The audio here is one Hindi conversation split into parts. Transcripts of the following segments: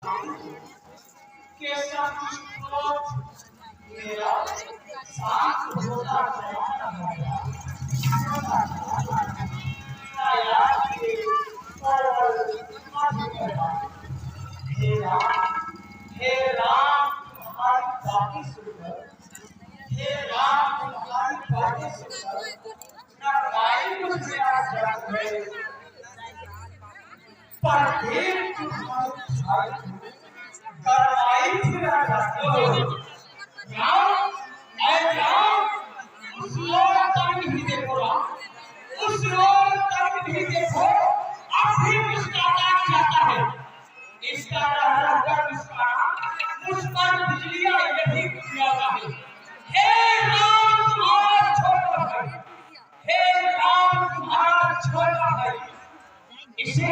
के सब कुछ मेरा साथ होता चला गया। आया कि हे राम, हे राम तुम्हारी बातें सुनकर, हे राम तुम्हारी बातें सुनकर न माई मुझे आज जाग गए, पर देख तुम्हारी भाई करवाई फिरा जाते हो। राम, ऐ राम, उस ओर तक भी देखो राम, उस ओर तक भी देखो, अब भी मुस्कुराता जाता है। इसका रहकर मुस्कुराना, मुझ पर बिजलियां यही गिराता है। हे राम तुम्हारा छोटा भाई, हे राम तुम्हारा छोटा भाई, इसे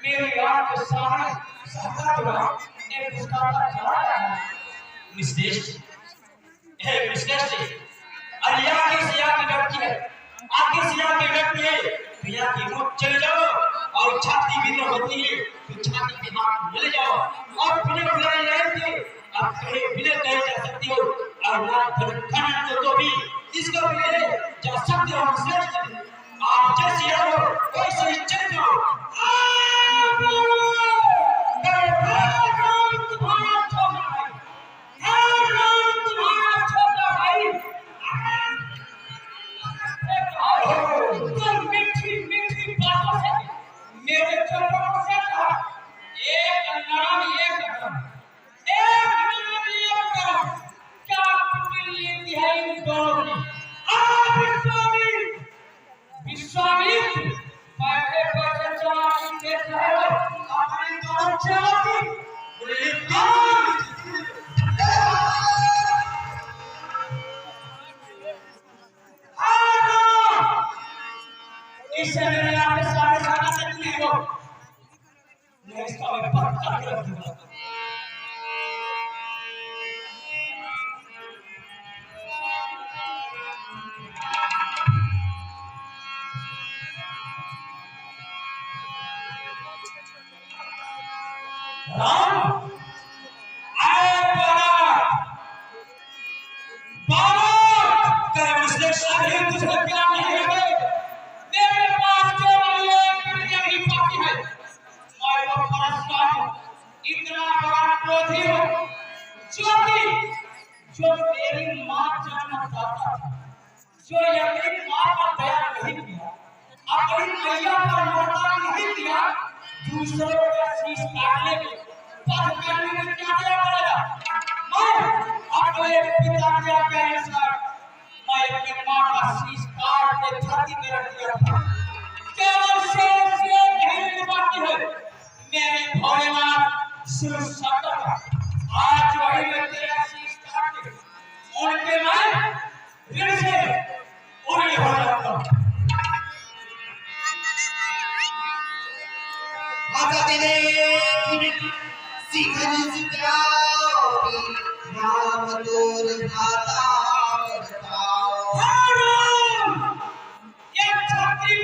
मेरी याद के सामने सहता हुआ एक मुस्कुराता चला रहा है। निश्रेष्ठ, हे निश्रेष्ठ, अरे आगे से आगे व्यक्ति है, आगे से आगे व्यक्ति है, भैया की मुझ चले जाओ और छाती भी न होती है, तो छाती पे हाथ मिल जाओ और बिना बुलाए रहते अब कहीं बिना कहे जा सकती हो और ना धड़कन तो भी इसको मिले जा सकते हो। निश्रेष्ठ, आप जैसे आओ वैसे ही चले जाओ। विश्वामित्र बैठे बैठे चला देख रहे हो अपने दोनों चेलों की इसे मेरे आगे सामने सामने से नहीं हो, मैं इसका मैं पक्का कर दूंगा। राम, आए बालक, तेरे मुझसे शादी तुझे प्यार नहीं है, मेरे पास केवल एक दुनिया ही बाकी है। मैं तो परेशान हूँ, इतना बड़ा क्रोधी हूँ, जो मेरी माँ जानना चाहता था, जो अपनी माँ का दया नहीं किया, अपनी मैया का ममता नहीं किया, दूसरों का शीश काटने में पद करने में क्या देना पड़ेगा। मैं अपने पिता के अनुसार मैं अपनी माँ का शीश काट के धरती में रख दिया था। केवल शेष ये नहीं बाकी है, मेरे भोलेनाथ शिव शंकर आज वही मैं तेरा शीश काट के उनके मैं ऋण से उड़ी हो जाता हूँ। सीखन सिखाओ नाम तोर भाता बताओ। ये छत्री